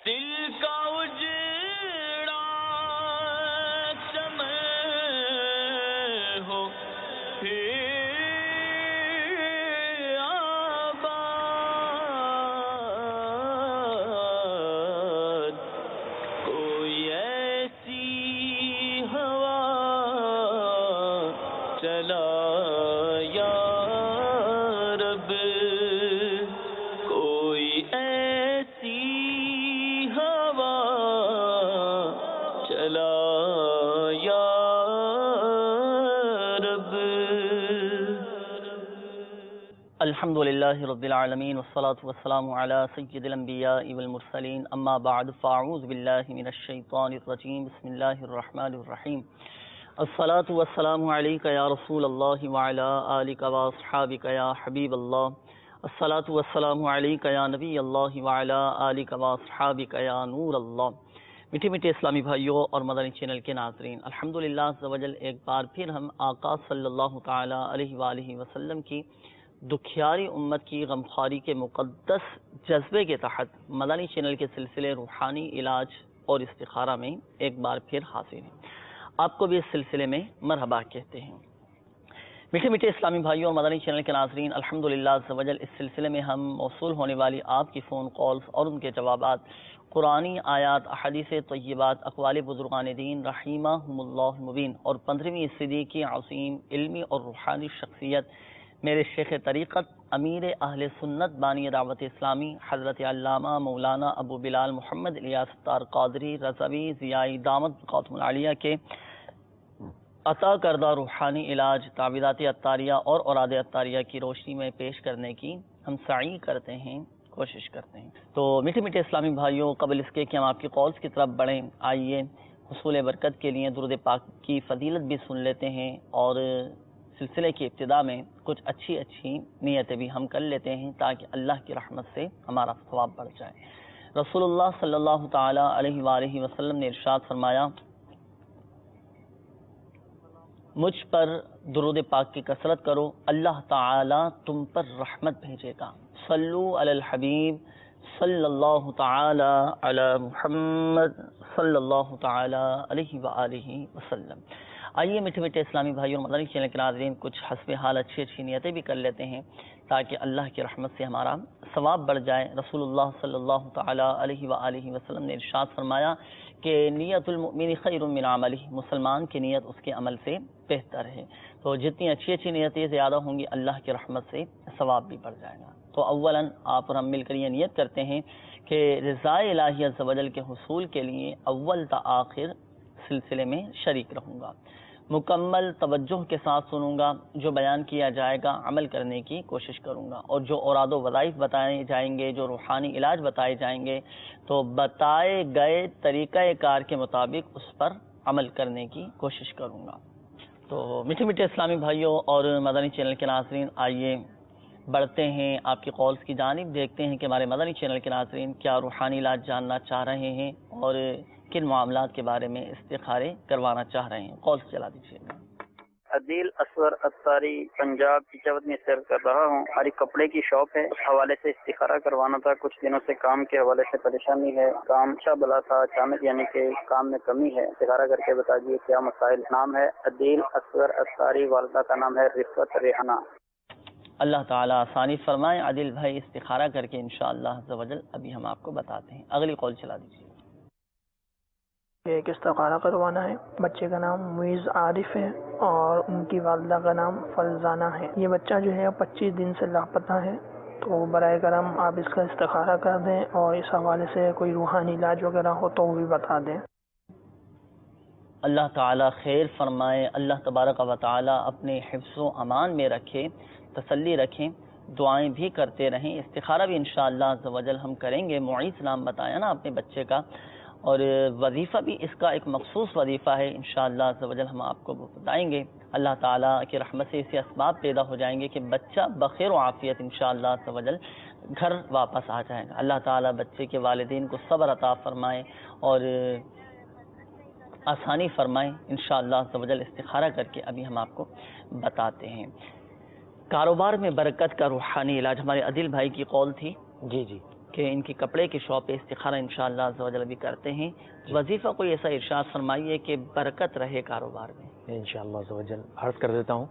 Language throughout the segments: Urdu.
دل کا اجڑا چمن ہو پھر آباد، کوئی ایسی ہوا چلا یا رب، کوئی ایسی ہوا چلا یا رب۔ الحمد للہ رب العالمین والصلاة والسلام علی سید الانبیاء والمرسلین، اما بعد فاعوذ باللہ من الشیطان الرجیم، بسم اللہ الرحمن الرحیم۔ الصلاة والسلام علیک یا رسول اللہ وعلی آلک واصحابک یا حبیب اللہ، الصلاة والسلام علیک یا نبی اللہ وعلی آلک واصحابک یا نور اللہ۔ میٹھے میٹھے اسلامی بھائیوں اور مدنی چینل کے ناظرین، الحمدللہ عز و جل ایک بار پھر ہم آقا صلی اللہ تعالی علیہ وآلہ وسلم کی دکھیاری امت کی غمخواری کے مقدس جذبے کے تحت مدنی چینل کے سلسلے روحانی علاج اور استخارہ میں ایک بار پھر حاضر ہیں۔ آپ کو بھی اس سلسلے میں مرحبا کہتے ہیں۔ میٹھے میٹھے اسلامی بھائیوں اور مدنی چینل کے ناظرین، الحمدللہ عز و جل اس سلسلے میں ہم موصول ہونے والی آپ کی فون کالز اور ان کے جوابات قرآنی آیات، احادیث طیبات، اقوال بزرگان دین رحمہم اللہ مبین اور 15ویں صدی کی عظیم علمی اور روحانی شخصیت میرے شیخ طریقت امیر اہل سنت بانی دعوت اسلامی حضرت علامہ مولانا ابو بلال محمد الیاس ستار قادری رضوی ضیائی دامت برکاتہم العالیہ کے عطا کردہ روحانی علاج تعویذات عطاریہ اور اوراد عطاریہ کی روشنی میں پیش کرنے کی ہم سعی کرتے ہیں، کوشش کرتے ہیں۔ تو میٹھے میٹھے اسلامی بھائیوں، قبل اس کے کہ ہم آپ کی کالز کی طرف بڑھیں، آئیے حصول برکت کے لیے درود پاک کی فضیلت بھی سن لیتے ہیں اور سلسلے کی ابتدا میں کچھ اچھی نیتیں بھی ہم کر لیتے ہیں تاکہ اللہ کی رحمت سے ہمارا ثواب بڑھ جائے۔ رسول اللہ صلی اللہ تعالی علیہ وآلہ وسلم نے ارشاد فرمایا، مجھ پر درود پاک کی کثرت کرو، اللہ تعالی تم پر رحمت بھیجے گا۔ صلو علی الحبیب صلی اللہ تعالی علی محمد صلی اللہ تعالی علیہ وآلہ وسلم۔ آئیے میٹھے میٹھے اسلامی بھائیوں اور مدنی چینل کے ناظرین، کچھ حسب حال اچھی نیتیں بھی کر لیتے ہیں تاکہ اللہ کی رحمت سے ہمارا ثواب بڑھ جائے۔ رسول اللہ صلی اللہ تعالی علیہ وآلہ وسلم نے ارشاد فرمایا کہ نیت المؤمن خیر من عملہ، مسلمان کی نیت اس کے عمل سے بہتر ہے۔ تو جتنی اچھی نیتیں زیادہ ہوں گی اللہ کی رحمت سے ثواب بھی بڑھ جائے گا۔ تو اولاً آپ اور ہم مل کر یہ نیت کرتے ہیں کہ رضا الہی عز و جل کے حصول کے لیے اول تا آخر سلسلے میں شریک رہوں گا، مکمل توجہ کے ساتھ سنوں گا، جو بیان کیا جائے گا عمل کرنے کی کوشش کروں گا، اور جو اوراد و وظائف بتائے جائیں گے، جو روحانی علاج بتائے جائیں گے، تو بتائے گئے طریقہ کار کے مطابق اس پر عمل کرنے کی کوشش کروں گا۔ تو میٹھے میٹھے اسلامی بھائیوں اور مدنی چینل کے ناظرین، آئیے بڑھتے ہیں آپ کی کالز کی جانب، دیکھتے ہیں کہ ہمارے مدنی چینل کے ناظرین کیا روحانی علاج جاننا چاہ رہے ہیں اور کن معاملات کے بارے میں استخارے کروانا چاہ رہے ہیں۔ کالز چلا دیجیے۔ عدیل اصغر اتاری پنجاب پچاوت میں سیر کر رہا ہوں، ہماری کپڑے کی شاپ ہے، اس حوالے سے استخارہ کروانا تھا۔ کچھ دنوں سے کام کے حوالے سے پریشانی ہے، کام اچھا بلا تھا، اچانک یعنی کہ کام میں کمی ہے، استخارہ کر کے بتا دیجیے کیا مسائل۔ نام ہے عدیل اصغر اتاری، والدہ کا نام ہے رفعت ریحانہ۔ اللہ تعالیٰ آسانی فرمائے۔ عادل بھائی استخارہ کر کے انشاءاللہ عز و جل ابھی ہم آپ کو بتاتے ہیں۔ اگلی کال چلا دیجیے۔ ایک استخارہ کروانا ہے، بچے کا نام معیز عارف ہے اور ان کی والدہ کا نام فرزانہ ہے۔ یہ بچہ جو ہے 25 دن سے لاپتہ ہے، تو برائے کرم آپ اس کا استخارہ کر دیں اور اس حوالے سے کوئی روحانی علاج وغیرہ ہو تو وہ بھی بتا دیں۔ اللہ تعالیٰ خیر فرمائے، اللہ تبارک و تعالیٰ اپنے حفظ و امان میں رکھے، تسلی رکھیں، دعائیں بھی کرتے رہیں۔ استخارہ بھی انشاءاللہ عز و جل ہم کریں گے۔ معیز نام بتایا نا اپنے بچے کا، اور وظیفہ بھی اس کا ایک مخصوص وظیفہ ہے، انشاءاللہ عز و جل ہم آپ کو بتائیں گے۔ اللہ تعالیٰ کی رحمت سے اسے اسباب پیدا ہو جائیں گے کہ بچہ بخیر و عافیت انشاءاللہ عز و جل گھر واپس آ جائے گا۔ اللہ تعالیٰ بچے کے والدین کو صبر عطا فرمائے اور آسانی فرمائے انشاءاللہ عز و جل۔ استخارہ کر کے ابھی ہم آپ کو بتاتے ہیں۔ کاروبار میں برکت کا روحانی علاج، ہمارے عادل بھائی کی قول تھی، جی جی، کہ ان کی کپڑے کی شاپ پہ استخارہ انشاءاللہ عز و جل بھی کرتے ہیں. وظیفہ کوئی ایسا ارشاد فرمائیے کہ برکت رہے کاروبار میں. انشاءاللہ عز و جل عرض کر دیتا ہوں.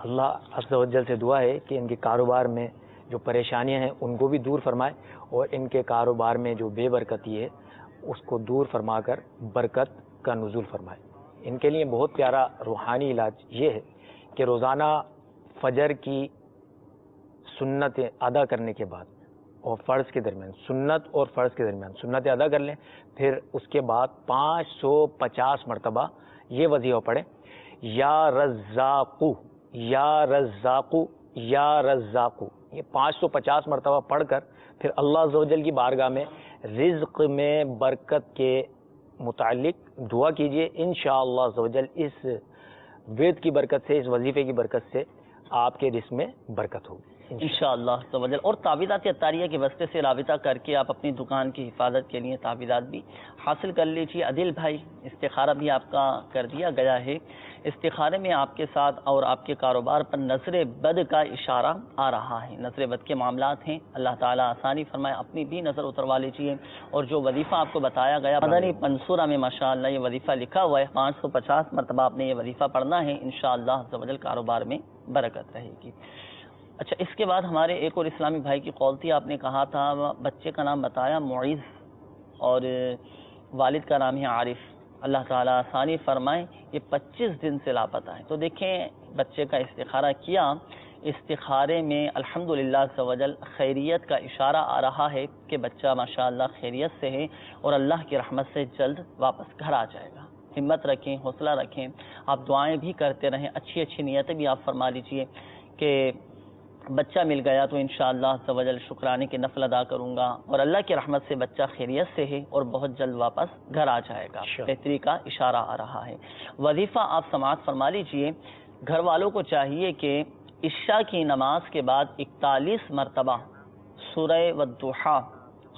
اللہ عز و جل سے دعا ہے کہ ان کے کاروبار میں جو پریشانیاں ہیں ان کو بھی دور فرمائے، اور ان کے کاروبار میں جو بے برکتی ہے اس کو دور فرما کر برکت کا نزول فرمائے. ان کے لیے بہت پیارا روحانی علاج یہ ہے کہ روزانہ فجر کی سنتیں ادا کرنے کے بعد اور فرض کے درمیان، سنت اور فرض کے درمیان سنتیں ادا کر لیں، پھر اس کے بعد 550 مرتبہ یہ وظیفہ پڑھیں، یا رزاقو یا رزاقو یا رزاقو. یہ 550 مرتبہ پڑھ کر پھر اللہ عز و جل کی بارگاہ میں رزق میں برکت کے متعلق دعا کیجئے. انشاءاللہ عز و جل اس وید کی برکت سے، اس وظیفے کی برکت سے آپ کے رزق میں برکت ہوگی انشاءاللہ عز و جل. اور تعویذات عطاریہ کے واسطے سے رابطہ کر کے آپ اپنی دکان کی حفاظت کے لیے تعویذات بھی حاصل کر لیجیے. عادل بھائی، استخارہ بھی آپ کا کر دیا گیا ہے. استخارے میں آپ کے ساتھ اور آپ کے کاروبار پر نظر بد کا اشارہ آ رہا ہے. نظر بد کے معاملات ہیں، اللہ تعالیٰ آسانی فرمائے. اپنی بھی نظر اتروا لیجیے. اور جو وظیفہ آپ کو بتایا گیا مدنی منصورہ میں ماشاءاللہ یہ وظیفہ لکھا ہوا ہے، 550 مرتبہ آپ نے یہ وظیفہ پڑھنا ہے. انشاءاللہ عز و جل کاروبار میں برکت رہے گی. اچھا، اس کے بعد ہمارے ایک اور اسلامی بھائی کی قول تھی، آپ نے کہا تھا بچے کا نام بتایا معیز اور والد کا نام ہے عارف. اللہ تعالیٰ آسانی فرمائے. یہ 25 دن سے لاپتہ ہے. تو دیکھیں، بچے کا استخارہ کیا، استخارے میں الحمدللہ عز و جل خیریت کا اشارہ آ رہا ہے کہ بچہ ماشاءاللہ خیریت سے ہے اور اللہ کی رحمت سے جلد واپس گھر آ جائے گا. ہمت رکھیں، حوصلہ رکھیں. آپ دعائیں بھی کرتے رہیں، اچھی اچھی نیتیں بھی آپ فرما لیجئے کہ بچہ مل گیا تو انشاءاللہ عز و جل شکرانے کی نفل ادا کروں گا، اور اللہ کی رحمت سے بچہ خیریت سے ہے اور بہت جلد واپس گھر آ جائے گا. بہتری کا اشارہ آ رہا ہے. وظیفہ آپ سماعت فرما لیجئے. گھر والوں کو چاہیے کہ عشاء کی نماز کے بعد 41 مرتبہ سورہ والضحیٰ،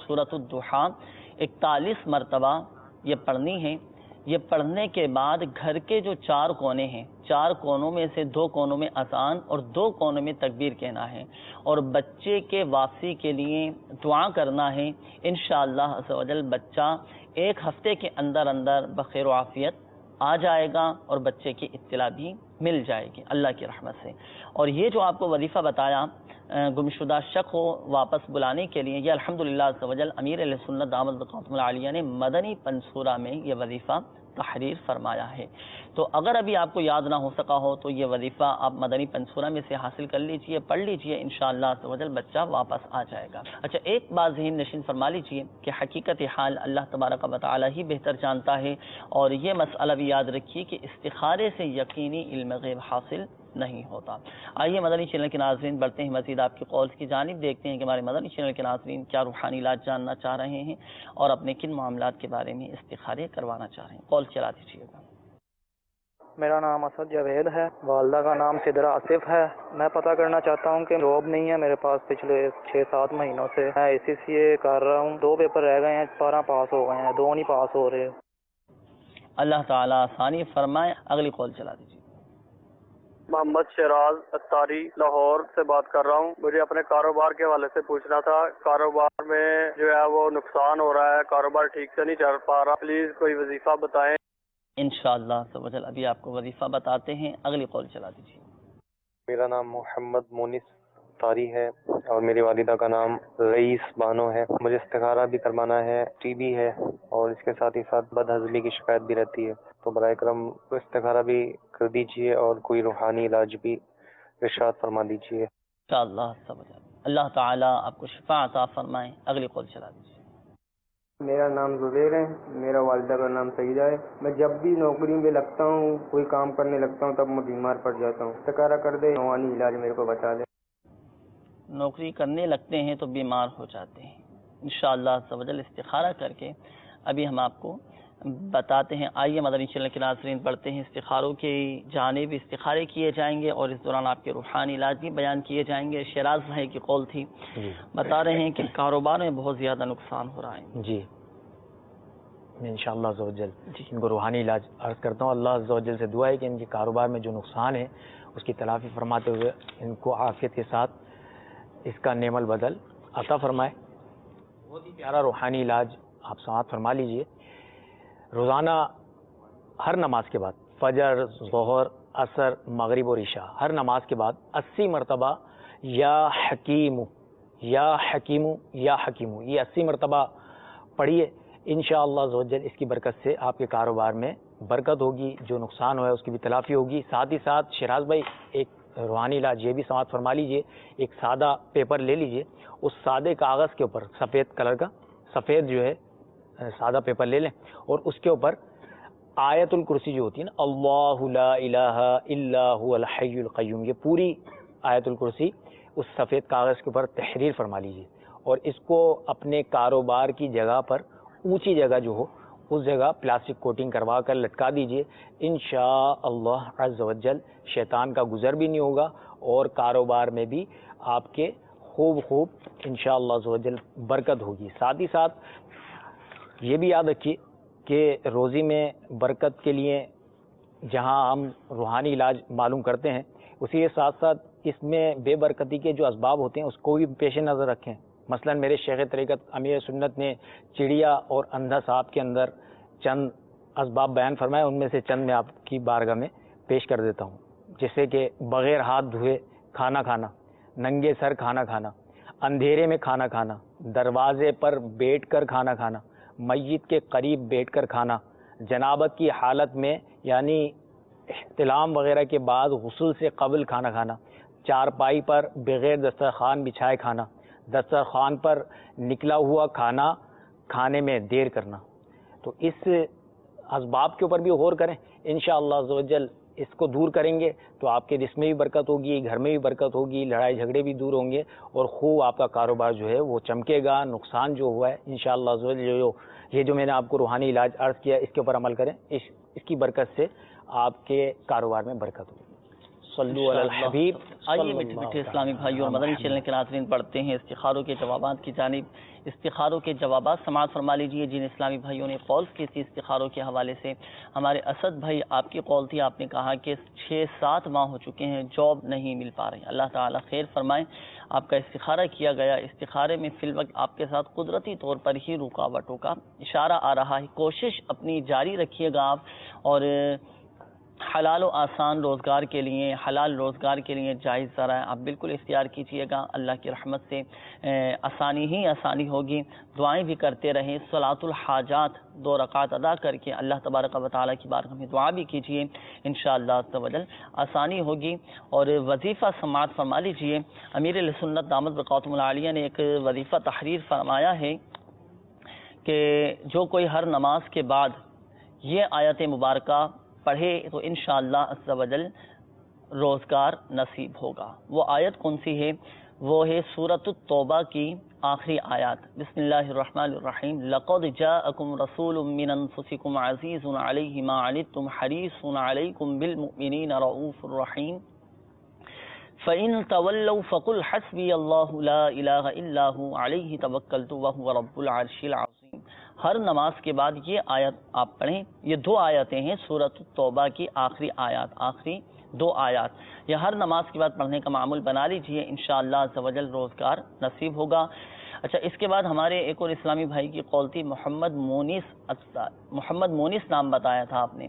سورۃ الضحیٰ 41 مرتبہ یہ پڑھنی ہے. یہ پڑھنے کے بعد گھر کے جو 4 کونے ہیں، 4 کونوں میں سے 2 کونوں میں اذان اور 2 کونوں میں تکبیر کہنا ہے، اور بچے کے واپسی کے لیے دعا کرنا ہے. انشاءاللہ عز و جل بچہ 1 ہفتے کے اندر اندر بخیر و عافیت آ جائے گا اور بچے کی اطلاع بھی مل جائے گی اللہ کی رحمت سے. اور یہ جو آپ کو وظیفہ بتایا گمشدہ شخص کو واپس بلانے کے لیے، یہ الحمدللہ عز و جل امیر اہل سنت دامت برکاتہم العالیہ نے مدنی منصورہ میں یہ وظیفہ تحریر فرمایا ہے. تو اگر ابھی آپ کو یاد نہ ہو سکا ہو تو یہ وظیفہ آپ مدنی منصورہ میں سے حاصل کر لیجئے، پڑھ لیجئے. انشاءاللہ عز و جل بچہ واپس آ جائے گا. اچھا، ایک بات ذہن نشین فرما لیجئے کہ حقیقت حال اللہ تبارک و تعالی ہی بہتر جانتا ہے، اور یہ مسئلہ بھی یاد رکھیے کہ استخارے سے یقینی علم غیب حاصل نہیں ہوتا. آئیے مدنی چینل کے ناظرین بڑھتے ہیں مزید آپ کی قولز کی جانب، دیکھتے ہیں کہ ہمارے مدنی چینل کے ناظرین کیا روحانی علاج جاننا چاہ رہے ہیں اور اپنے کن معاملات کے بارے میں استخارے کروانا چاہ رہے ہیں. کال چلا دیجیے گا. میرا نام اسد جاوید ہے، والدہ کا نام سدرا آصف ہے. میں پتہ کرنا چاہتا ہوں کہ جاب نہیں ہے میرے پاس پچھلے 6-7 مہینوں سے. میں ACCA کر رہا ہوں، 2 پیپر رہ گئے ہیں، 12 پاس ہو گئے ہیں، 2 نہیں پاس ہو رہے. اللہ تعالیٰ آسانی فرمائے. اگلی کال چلا دیجیے. محمد شیراز اتاری لاہور سے بات کر رہا ہوں. مجھے اپنے کاروبار کے حوالے سے پوچھنا تھا. کاروبار میں جو ہے وہ نقصان ہو رہا ہے، کاروبار ٹھیک سے نہیں چل پا رہا. پلیز کوئی وظیفہ بتائیں. انشاءاللہ عز و جل ابھی آپ کو وظیفہ بتاتے ہیں. اگلی کال چلا دیجیے. میرا نام محمد مونس طاری ہے اور میری والدہ کا نام رئیس بانو ہے. مجھے استخارہ بھی کروانا ہے، TB ہے اور اس کے ساتھ ہی ساتھ بدہضمی کی شکایت بھی رہتی ہے. تو برائے کرم استخارہ بھی کر دیجئے اور کوئی روحانی علاج بھی ارشاد فرما دیجئے. انشاءاللہ عز و جل اللہ تعالیٰ آپ کو شفا عطا فرمائے. اگلی کال چلا دیجیے. میرا نام زبیر ہے، میرا والدہ کا نام سعیدہ ہے. میں جب بھی نوکری میں لگتا ہوں، کوئی کام کرنے لگتا ہوں، تب میں بیمار پڑ جاتا ہوں. استخارہ کر دے، روحانی علاج میرے کو بتا دے. نوکری کرنے لگتے ہیں تو بیمار ہو جاتے ہیں. انشاءاللہ عز و جل استخارہ کر کے ابھی ہم آپ کو بتاتے ہیں. آئیے مدنی چینل کے ناظرین بڑھتے ہیں استخاروں کی جانب. استخارے کیے جائیں گے اور اس دوران آپ کے روحانی علاج بھی بیان کیے جائیں گے. شیراز بھائی کی قول تھی، بتا رہے ہیں کہ کاروبار میں بہت زیادہ نقصان ہو رہا ہے. جی، میں انشاءاللہ عز و جل ان کو روحانی علاج عرض کرتا ہوں. اللہ عز و جل سے دعا ہے کہ ان کے کاروبار میں جو نقصان ہے اس کی تلافی فرماتے ہوئے ان کو عافیت کے ساتھ اس کا نعم البدل عطا فرمائے. بہت ہی پیارا روحانی علاج آپ سماعت فرما لیجئے. روزانہ ہر نماز کے بعد فجر، ظہر، عصر، مغرب اور عشاء ہر نماز کے بعد 80 مرتبہ یا حکیم یا حکیم یا حکیم یہ 80 مرتبہ پڑھیے. انشاءاللہ عز و جل اس کی برکت سے آپ کے کاروبار میں برکت ہوگی، جو نقصان ہوا ہے اس کی بھی تلافی ہوگی. ساتھ ہی ساتھ شیراز بھائی ایک روحانی علاج یہ بھی سماعت فرما لیجئے. ایک سادہ پیپر لے لیجئے، اس سادے کاغذ کے اوپر سفید کلر کا سفید جو ہے سادہ پیپر لے لیں اور اس کے اوپر آیت الکرسی جو ہوتی ہے نا، اللہ لا الہ الا هو الحی القیوم، یہ پوری آیت الکرسی اس سفید کاغذ کے اوپر تحریر فرما لیجئے اور اس کو اپنے کاروبار کی جگہ پر اونچی جگہ جو ہو اس جگہ پلاسٹک کوٹنگ کروا کر لٹکا دیجئے. انشاءاللہ عز و جل شیطان کا گزر بھی نہیں ہوگا اور کاروبار میں بھی آپ کے خوب انشاءاللہ عز و جل برکت ہوگی. ساتھ ہی ساتھ یہ بھی یاد رکھیے کہ روزی میں برکت کے لیے جہاں ہم روحانی علاج معلوم کرتے ہیں، اسی کے ساتھ ساتھ اس میں بے برکتی کے جو اسباب ہوتے ہیں اس کو بھی پیش نظر رکھیں. مثلا میرے شیخ طریقت امیر سنت نے چڑیا اور اندھا صاحب کے اندر چند اسباب بیان فرمائے، ان میں سے چند میں آپ کی بارگاہ میں پیش کر دیتا ہوں. جیسے کہ بغیر ہاتھ دھوئے کھانا کھانا، ننگے سر کھانا کھانا، اندھیرے میں کھانا کھانا، دروازے پر بیٹھ کر کھانا کھانا، میت کے قریب بیٹھ کر کھانا، جنابت کی حالت میں یعنی احتلام وغیرہ کے بعد غسل سے قبل کھانا کھانا، چارپائی پر بغیر دسترخوان بچھائے کھانا، دسترخوان پر نکلا ہوا کھانا کھانے میں دیر کرنا. تو اس اسباب کے اوپر بھی غور کریں. انشاءاللہ عز و جل اس کو دور کریں گے تو آپ کے رزق میں بھی برکت ہوگی، گھر میں بھی برکت ہوگی، لڑائی جھگڑے بھی دور ہوں گے اور خوب آپ کا کاروبار جو ہے وہ چمکے گا. نقصان جو ہوا ہے انشاءاللہ عز و جل یہ جو میں نے آپ کو روحانی علاج عرض کیا اس کے اوپر عمل کریں، اس کی برکت سے آپ کے کاروبار میں برکت ہوگی. صلو علی الحبیب. آئیے میٹھے اسلامی بھائی اور مدنی چینل کے ناظرین پڑھتے ہیں استخاروں کے جوابات کی جانب. استخاروں کے جوابات سماعت فرما لیجیے. جن اسلامی بھائیوں نے کال کی تھی استخاروں کے حوالے سے، ہمارے اسد بھائی آپ کی کال تھی، آپ نے کہا کہ 6-7 ماہ ہو چکے ہیں جاب نہیں مل پا رہی. اللہ تعالیٰ خیر فرمائے. آپ کا استخارہ کیا گیا، استخارے میں فی الوقت آپ کے ساتھ قدرتی طور پر ہی رکاوٹوں کا اشارہ آ رہا ہے. کوشش اپنی جاری رکھیے گا آپ اور حلال و آسان روزگار کے لیے، حلال روزگار کے لیے جائز ذرائع آپ بالکل اختیار کیجیے گا. اللہ کی رحمت سے آسانی ہی آسانی ہوگی. دعائیں بھی کرتے رہیں. صلاۃ الحاجات 2 رکعت ادا کر کے اللہ تبارک و تعالیٰ کی بارگاہ میں دعا بھی کیجیے، انشاءاللہ عز و جل آسانی ہوگی. اور وظیفہ سماعت فرما لیجیے. امیر اہل سنت دامت برکاتہم العالیہ نے ایک وظیفہ تحریر فرمایا ہے کہ جو کوئی ہر نماز کے بعد یہ آیت مبارکہ پڑھے تو انشاءاللہ عز و جل روزگار نصیب ہوگا. وہ آیت کون سی ہے؟ وہ ہے سورۃ التوبہ کی آخری آیات. بسم اللہ الرحمن الرحیم. لقد جاءکم رسول من انفسکم عزیز علیہ ما عنتم حریص علیکم بالمؤمنین رؤوف الرحیم. فَإِن تَوَلَّوْا فَقُلْ حَسْبِيَ اللَّهُ لَا إِلَٰهَ إِلَّا هُوَ عَلَيْهِ تَوَكَّلْتُ وَهُوَ رَبُّ الْعَرْشِ الْعَظِيمِ. ہر نماز کے بعد یہ آیت آپ پڑھیں. یہ 2 آیتیں ہیں سورۃ التوبہ کی آخری آیات، آخری 2 آیات. یہ ہر نماز کے بعد پڑھنے کا معمول بنا لیجئے، انشاءاللہ عز و جل روزگار نصیب ہوگا. اچھا، اس کے بعد ہمارے ایک اور اسلامی بھائی کی قول تھی محمد مونس نام بتایا تھا آپ نے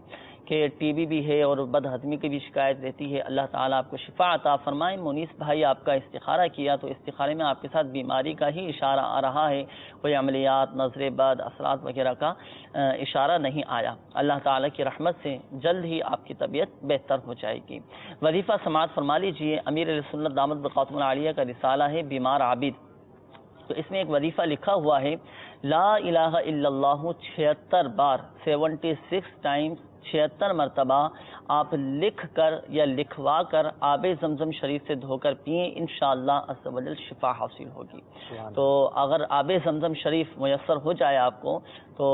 کہ ٹی بی بھی ہے اور بد ہضمی کی بھی شکایت رہتی ہے. اللہ تعالیٰ آپ کو شفا عطا فرمائے. مونس بھائی آپ کا استخارہ کیا تو استخارے میں آپ کے ساتھ بیماری کا ہی اشارہ آ رہا ہے، کوئی عملیات، نظر بد، اثرات وغیرہ کا اشارہ نہیں آیا. اللہ تعالیٰ کی رحمت سے جلد ہی آپ کی طبیعت بہتر ہو جائے گی. وظیفہ سماعت فرما لیجیے. امیر اہل سنت دامت برکاتہم العالیہ کا رسالہ ہے بیمار عابد. تو اس میں ایک وظیفہ لکھا ہوا ہے لا الہ الا اللہ 76 بار 76 ٹائمز 76 مرتبہ آپ لکھ کر یا لکھوا کر آب زمزم شریف سے دھو کر پئیں، انشاءاللہ عز و جل شفا حاصل ہوگی. تو اگر آب زمزم شریف میسر ہو جائے آپ کو تو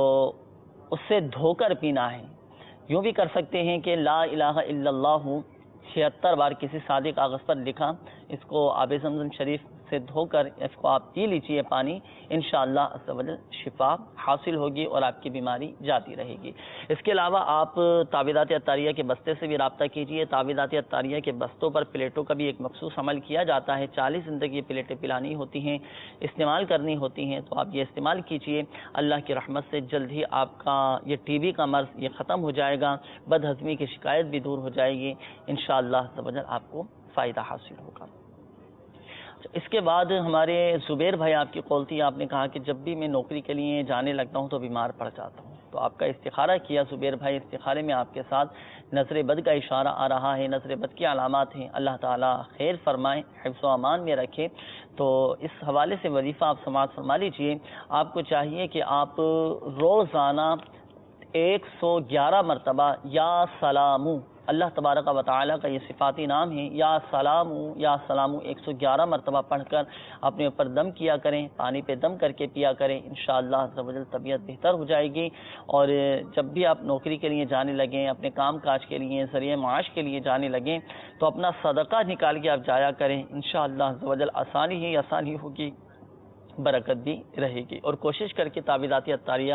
اس سے دھو کر پینا ہے. یوں بھی کر سکتے ہیں کہ لا الہ الا اللہ 76 بار کسی سادے کاغذ پر لکھا، اس کو آب زمزم شریف سے دھو کر اس کو آپ پی لیجیے پانی، انشاءاللہ عز و جل شفا حاصل ہوگی اور آپ کی بیماری جاتی رہے گی۔ اس کے علاوہ آپ تعویذات عطاریہ کے بستے سے بھی رابطہ کیجیے۔ تعویذات عطاریہ کے بستوں پر پلیٹوں کا بھی ایک مخصوص عمل کیا جاتا ہے، 40 دن تک یہ پلیٹیں پلانی ہوتی ہیں، استعمال کرنی ہوتی ہیں، تو آپ یہ استعمال کیجیے۔ اللہ کی رحمت سے جلد ہی آپ کا یہ ٹی بی کا مرض یہ ختم ہو جائے گا، بد ہضمی کی شکایت بھی دور ہو جائے گی، انشاءاللہ عز و جل آپ کو فائدہ حاصل ہوگا۔ اس کے بعد ہمارے زبیر بھائی آپ کی قول تھی، آپ نے کہا کہ جب بھی میں نوکری کے لیے جانے لگتا ہوں تو بیمار پڑ جاتا ہوں، تو آپ کا استخارہ کیا زبیر بھائی، استخارے میں آپ کے ساتھ نظر بد کا اشارہ آ رہا ہے، نظر بد کی علامات ہیں، اللہ تعالیٰ خیر فرمائے، حفظ و امان میں رکھے۔ تو اس حوالے سے وظیفہ آپ سماعت فرما لیجئے۔ آپ کو چاہیے کہ آپ روزانہ 111 مرتبہ یا سلامو، اللہ تبارک و تعالیٰ کا یہ صفاتی نام ہے، یا سلامو 111 مرتبہ پڑھ کر اپنے اوپر دم کیا کریں، پانی پہ دم کر کے پیا کریں، انشاءاللہ عز و جل طبیعت بہتر ہو جائے گی۔ اور جب بھی آپ نوکری کے لیے جانے لگیں، اپنے کام کاج کے لیے، ذریعہ معاش کے لیے جانے لگیں، تو اپنا صدقہ نکال کے آپ جایا کریں، انشاءاللہ عز و جل آسانی ہی آسانی ہوگی، برکت بھی رہے گی۔ اور کوشش کر کے تعویذات عطاریہ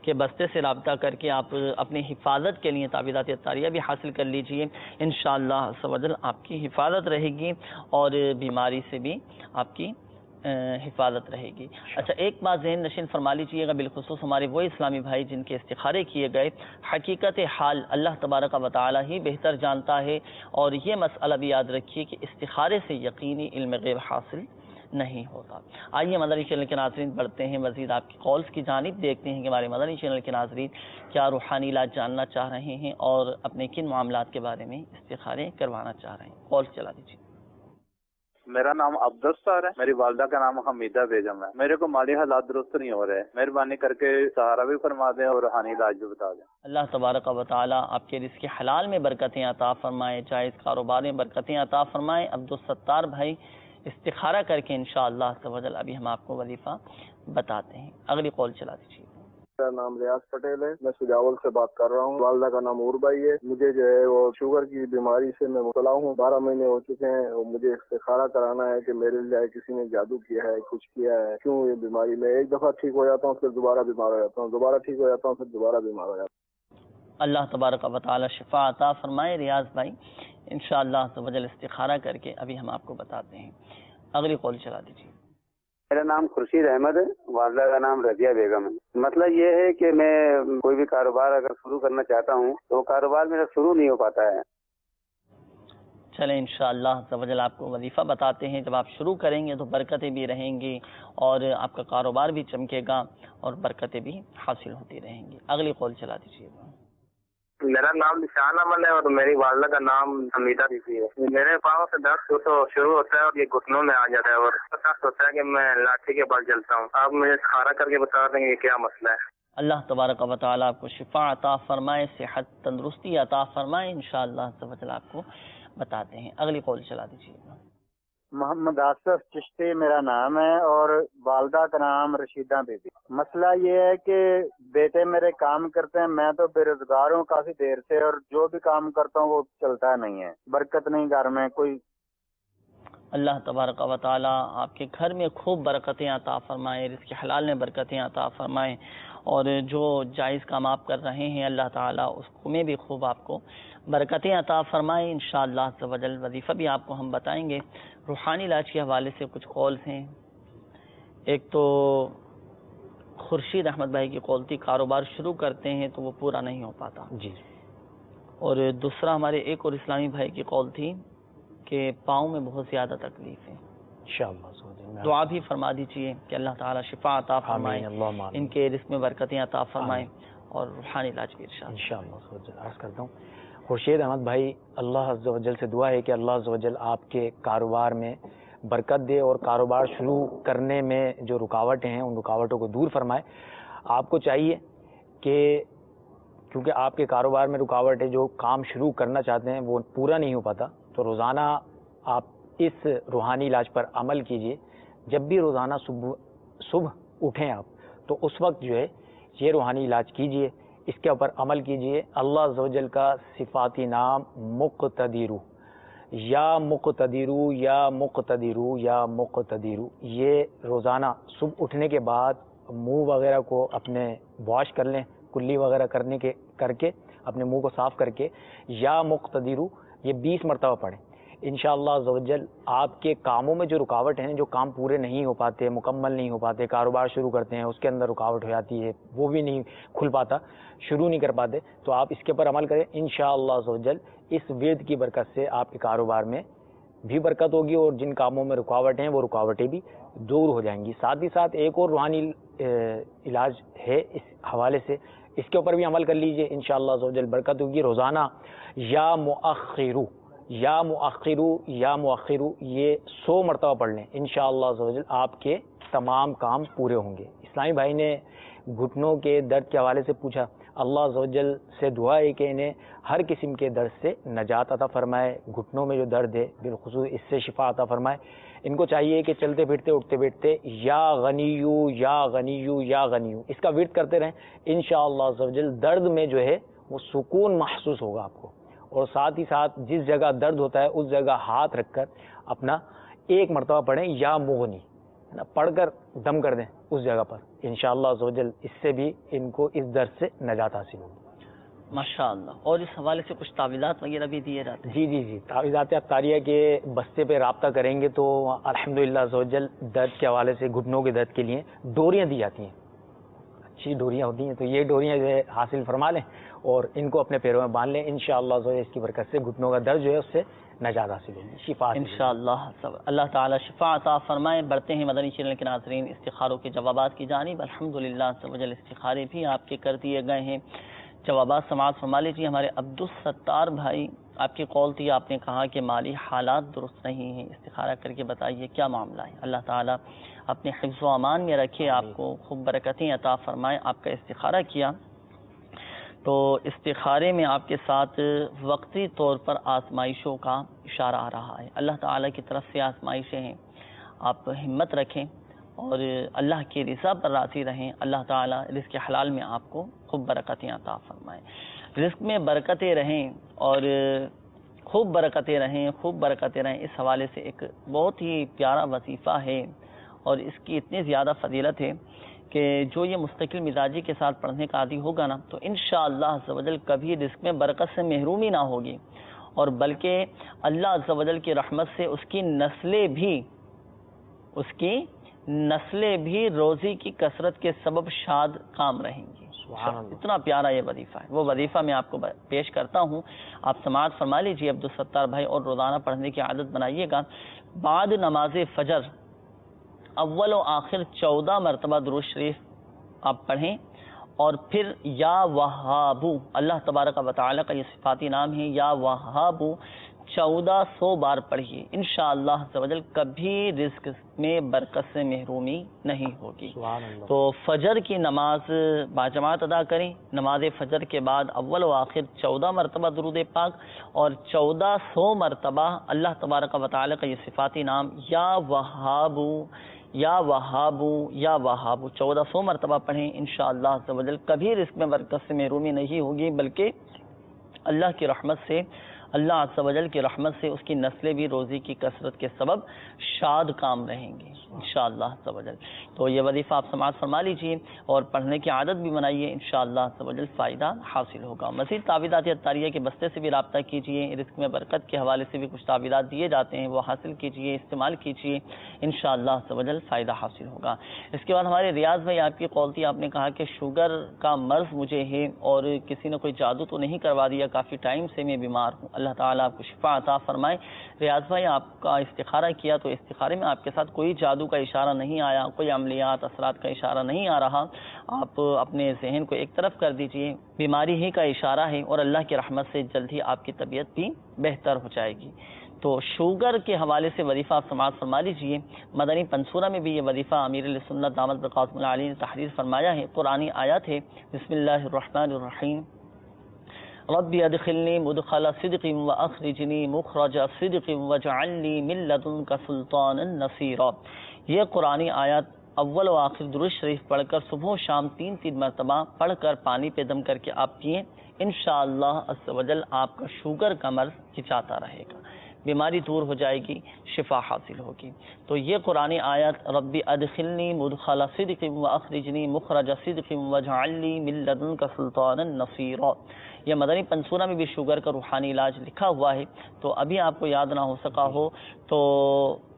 کے بستے سے رابطہ کر کے آپ اپنی حفاظت کے لیے تعویذات عطاریہ بھی حاصل کر لیجئے، انشاءاللہ عز و جل آپ کی حفاظت رہے گی اور بیماری سے بھی آپ کی حفاظت رہے گی۔ اچھا، ایک بات ذہن نشین فرما لیجیے گا، بالخصوص ہمارے وہ اسلامی بھائی جن کے استخارے کیے گئے، حقیقت حال اللہ تبارک و تعالی ہی بہتر جانتا ہے، اور یہ مسئلہ بھی یاد رکھیے کہ استخارے سے یقینی علم غیب حاصل نہیں ہوتا۔ آئیے مدنی چینل کے ناظرین بڑھتے ہیں، مزید آپ کی کالز کی جانب، دیکھتے ہیں کہ ہمارے مدنی چینل کے ناظرین کیا روحانی علاج جاننا چاہ رہے ہیں اور اپنے کن معاملات کے بارے میں استخارے کروانا چاہ رہے ہیں۔ کالز چلا دیجیے۔ میرا نام عبدالستار ہے، میری والدہ کا نام حمیدہ بیگم ہے۔ میرے کو مالی حالات درست نہیں ہو رہے، مہربانی کر کے سہارا بھی فرما دیں اور روحانی علاج بھی بتا دیں۔ اللہ تبارک و تعالی آپ کے رزق حلال میں برکتیں عطا فرمائے، جائز کاروبار میں برکتیں عطا فرمائے۔ عبدالستار بھائی استخارہ کر کے انشاءاللہ عز و جل ابھی ہم آپ کو وظیفہ بتاتے ہیں۔ اگلی کال چلا دیجیے۔ میرا نام ریاض پٹیل ہے، میں سجاول سے بات کر رہا ہوں۔ والدہ کا نام عوربائی ہے۔ مجھے جو ہے وہ شوگر کی بیماری سے میں مبتلا ہوں، 12 مہینے ہو چکے ہیں، اور مجھے استخارہ کرانا ہے کہ میرے لیے کسی نے جادو کیا ہے، کچھ کیا ہے، کیوں یہ بیماری، میں ایک دفعہ ٹھیک ہو جاتا ہوں پھر دوبارہ بیمار ہو جاتا ہوں، دوبارہ ٹھیک ہو جاتا ہوں پھر دوبارہ بیمار ہو جاتا ہوں۔ اللہ تبارک و تعالی شفا عطا فرمائے ریاض بھائی، انشاءاللہ عز و جل استخارہ کر کے ابھی ہم آپ کو بتاتے ہیں۔ اگلی کال چلا دیجیے۔ میرا نام خورشید احمد ہے، والدہ کا نام رضیہ بیگم ہے۔ مسئلہ یہ ہے کہ میں کوئی بھی کاروبار اگر شروع کرنا چاہتا ہوں تو وہ کاروبار میرا شروع نہیں ہو پاتا ہے۔ چلیں انشاءاللہ عز و جل آپ کو وظیفہ بتاتے ہیں، جب آپ شروع کریں گے تو برکتیں بھی رہیں گی اور آپ کا کاروبار بھی چمکے گا اور برکتیں بھی حاصل ہوتی رہیں گی۔ اگلی کال چلا دیجیے۔ میرا نام نشان امن ہے اور میری والدہ کا نام حمیدہ بیوی ہے۔ میرے پاؤں سے درد شروع ہوتا ہے اور یہ گھٹنوں میں آ جاتا ہے اور سخت ہوتا ہے کہ میں لاٹھی کے بل چلتا ہوں۔ آپ مجھے سہارا کر کے بتا دیں گے کیا مسئلہ ہے۔ اللہ تبارک و تعالیٰ آپ کو شفا عطا فرمائے، صحت تندرستی عطا فرمائے، انشاءاللہ عز و جل آپ کو بتاتے ہیں۔ اگلی کال چلا دیجیے۔ محمد آصف چشتی میرا نام ہے اور والدہ کا نام رشیدہ بیبی۔ مسئلہ یہ ہے کہ بیٹے میرے کام کرتے ہیں، میں تو بے روزگار ہوں کافی دیر سے، اور جو بھی کام کرتا ہوں وہ چلتا نہیں ہے، برکت نہیں گھر میں کوئی۔ اللہ تبارک و تعالیٰ آپ کے گھر میں خوب برکتیں عطا فرمائے، رزق حلال میں برکتیں عطا فرمائے، اور جو جائز کام آپ کر رہے ہیں اللہ تعالیٰ اس میں بھی خوب آپ کو برکتیں عطا فرمائے، انشاءاللہ عز و جل وظیفہ بھی آپ کو ہم بتائیں گے۔ روحانی علاج کے حوالے سے کچھ کالز ہیں۔ ایک تو خورشید احمد بھائی کی کال تھی، کاروبار شروع کرتے ہیں تو وہ پورا نہیں ہو پاتا جی، اور دوسرا ہمارے ایک اور اسلامی بھائی کی کال تھی کہ پاؤں میں بہت زیادہ تکلیف ہے، انشاءاللہ دعا بھی فرما دیجیے کہ اللہ تعالیٰ شفا عطا فرمائے، ان کے رزق میں برکتیں عطا فرمائے اور روحانی علاج بھی ارشاد انشاءاللہ۔ عرض کرتا ہوں خورشید احمد بھائی، اللہ عز و جل سے دعا ہے کہ اللہ عز و جل آپ کے کاروبار میں برکت دے اور کاروبار شروع کرنے میں جو رکاوٹیں ہیں ان رکاوٹوں کو دور فرمائے۔ آپ کو چاہیے کہ کیونکہ آپ کے کاروبار میں رکاوٹ ہے، جو کام شروع کرنا چاہتے ہیں وہ پورا نہیں ہو پاتا، تو روزانہ آپ اس روحانی علاج پر عمل کیجئے۔ جب بھی روزانہ صبح اٹھیں آپ تو اس وقت جو ہے یہ روحانی علاج کیجئے، اس کے اوپر عمل کیجئے۔ اللہ عز و جل کا صفاتی نام مقتدر، یا مقتدرو یا مقتدرو یا مقتدرو، یہ روزانہ صبح اٹھنے کے بعد منہ وغیرہ کو اپنے واش کر لیں، کلی وغیرہ کر کے اپنے منہ کو صاف کر کے یا مقتدرو یہ 20 مرتبہ پڑھیں۔ انشاءاللہ عز و جل آپ کے کاموں میں جو رکاوٹ ہیں، جو کام پورے نہیں ہو پاتے، مکمل نہیں ہو پاتے، کاروبار شروع کرتے ہیں اس کے اندر رکاوٹ ہو جاتی ہے، وہ بھی نہیں کھل پاتا، شروع نہیں کر پاتے، تو آپ اس کے اوپر عمل کریں۔ انشاءاللہ عز و جل اس ورد کی برکت سے آپ کے کاروبار میں بھی برکت ہوگی اور جن کاموں میں رکاوٹ ہیں وہ رکاوٹیں بھی دور ہو جائیں گی۔ ساتھ ہی ساتھ ایک اور روحانی علاج ہے اس حوالے سے، اس کے اوپر بھی عمل کر لیجئے، انشاءاللہ عز و جل برکت ہوگی۔ روزانہ یا مؤخرو یا مؤخرو یا مؤخرو یہ 100 مرتبہ پڑھ لیں، انشاءاللہ عز و جل آپ کے تمام کام پورے ہوں گے۔ اسلامی بھائی نے گھٹنوں کے درد کے حوالے سے پوچھا، اللہ عز و جل سے دعا ہے کہ انہیں ہر قسم کے درد سے نجات عطا فرمائے، گھٹنوں میں جو درد ہے بالخصوص اس سے شفا عطا فرمائے۔ ان کو چاہیے کہ چلتے پھرتے اٹھتے بیٹھتے یا غنیو یا غنیو یا غنیو اس کا ورد کرتے رہیں، انشاءاللہ عز و جل درد میں جو ہے وہ سکون محسوس ہوگا آپ کو۔ اور ساتھ ہی ساتھ جس جگہ درد ہوتا ہے اس جگہ ہاتھ رکھ کر اپنا 1 مرتبہ پڑھیں یا مغنی، پڑھ کر دم کر دیں اس جگہ پر، انشاءاللہ عز و جل اس سے بھی ان کو اس درد سے نجات حاصل ہوگی۔ ماشاءاللہ۔ اور اس حوالے سے کچھ تعویذات وغیرہ بھی دیے جاتے ہیں؟ جی تعویذات اطاریہ کے بستے پہ رابطہ کریں گے تو الحمدللہ عز و جل درد کے حوالے سے گھٹنوں کے درد کے لیے ڈوریاں دی جاتی ہیں، اچھی ڈوریاں ہوتی ہیں، تو یہ ڈوریاں جو ہے حاصل فرما لیں اور ان کو اپنے پیروں میں باندھ لیں، انشاءاللہ عز و جل اس کی برکت سے گھٹنوں کا درد جو ہے اس سے نجات حاصل ہوگی، شفا انشاءاللہ۔ اللہ تعالی شفا عطا فرمائے۔ بڑھتے ہیں مدنی چینل کے ناظرین استخاروں کے جوابات کی جانب۔ الحمدللہ عز و جل استخارے بھی آپ کے کر دیے گئے ہیں، جوابات سماعت فرما لیجیے۔ ہمارے عبدالستار بھائی، آپ کی قول تھی، آپ نے کہا کہ مالی حالات درست نہیں ہیں، استخارہ کر کے بتائیے کیا معاملہ ہے۔ اللہ تعالیٰ اپنے حفظ و امان میں رکھے، آپ کو خوب برکتیں عطا فرمائے۔ آپ کا استخارہ کیا تو استخارے میں آپ کے ساتھ وقتی طور پر آزمائشوں کا اشارہ آ رہا ہے، اللہ تعالیٰ کی طرف سے آزمائشیں ہیں، آپ ہمت رکھیں اور اللہ کی رضا پر راضی رہیں۔ اللہ تعالیٰ رزق حلال میں آپ کو خوب برکتیں عطا فرمائیں، رزق میں برکتیں رہیں اور خوب برکتیں رہیں، خوب برکتیں رہیں۔ اس حوالے سے ایک بہت ہی پیارا وظیفہ ہے اور اس کی اتنی زیادہ فضیلت ہے کہ جو یہ مستقل مزاجی کے ساتھ پڑھنے کا عادی ہوگا نا تو انشاءاللہ عز و جل کبھی رزق میں برکت سے محرومی نہ ہوگی، اور بلکہ اللہ عز و جل کی رحمت سے اس کی نسلیں بھی روزی کی کثرت کے سبب شاد کام رہیں گی۔ اتنا پیارا یہ وظیفہ ہے، وہ وظیفہ میں آپ کو پیش کرتا ہوں، آپ سماعت فرما لیجیے عبدالستار بھائی، اور روزانہ پڑھنے کی عادت بنائیے گا۔ بعد نماز فجر اول و آخر 14 مرتبہ درود شریف آپ پڑھیں، اور پھر یا وہابو، اللہ تبارک و تعالی کا یہ صفاتی نام ہے، یا وہابو 1400 بار پڑھیے، انشاءاللہ عز و جل کبھی رزق میں برکت سے محرومی نہیں ہوگی۔ تو فجر کی نماز باجماعت ادا کریں، نماز فجر کے بعد اول و آخر 14 مرتبہ درود پاک اور 1400 مرتبہ اللہ تبارک و تعالی کا یہ صفاتی نام یا وہابو یا وہابو یا وہابو 1400 مرتبہ پڑھیں، انشاءاللہ عز و جل کبھی رزق میں برکت سے محرومی نہیں ہوگی، بلکہ اللہ کی رحمت سے، اللہ عز و جل کی رحمت سے اس کی نسلیں بھی روزی کی کثرت کے سبب شاد کام رہیں گی انشاءاللہ عز و جل۔ تو یہ وظیفہ آپ سماعت فرما لیجیے اور پڑھنے کی عادت بھی بنائیے، انشاءاللہ عز و جل فائدہ حاصل ہوگا۔ مزید تعویذات اطاریہ کے بستے سے بھی رابطہ کیجیے، رزق میں برکت کے حوالے سے بھی کچھ تعویذات دیے جاتے ہیں، وہ حاصل کیجیے، استعمال کیجیے، انشاءاللہ عز و جل فائدہ حاصل ہوگا۔ اس کے بعد ہمارے ریاض بھائی، آپ کی قول تھی، آپ نے کہا کہ شوگر کا مرض مجھے ہے اور کسی نے کوئی جادو تو نہیں کروا دیا، کافی ٹائم سے میں بیمار ہوں، اللہ تعالیٰ آپ کو شفا عطا فرمائے۔ ریاض بھائی، آپ کا استخارہ کیا تو استخارے میں آپ کے ساتھ کوئی جادو کا اشارہ نہیں آیا، کوئی عملیات اثرات کا اشارہ نہیں آ رہا، آپ اپنے ذہن کو ایک طرف کر دیجئے، بیماری ہی کا اشارہ ہے اور اللہ کی رحمت سے جلد ہی آپ کی طبیعت بھی بہتر ہو جائے گی۔ تو شوگر کے حوالے سے وظیفہ آپ سماعت فرما لیجیے۔ مدنی پنصورہ میں بھی یہ وظیفہ امیر اہل سنت دامت برکاتہم العالی نے تحریر فرمایا ہے، قرآنی آیات ہے، بسم اللہ الرحمن الرحیم، رب ادخلنی مدخل صدق واخرجنی مخرج صدق واجعلنی من لدنک سلطانا نصیرا۔ یہ قرآنی آیات اول و آخر درود شریف پڑھ کر صبح و شام 3 مرتبہ پڑھ کر پانی پہ دم کر کے آپ پئیں، انشاءاللہ عز و جل آپ کا شوگر کا مرض کھچاتا رہے گا۔ بیماری دور ہو جائے گی، شفا حاصل ہوگی۔ تو یہ قرآن آیت ربی ادخلنی مدخل صدق واخرجنی مخرج صدق واجعل لی من لدنک سلطانا نصیرا، یہ مدنی پنسورہ میں بھی شوگر کا روحانی علاج لکھا ہوا ہے، تو ابھی آپ کو یاد نہ ہو سکا ہو تو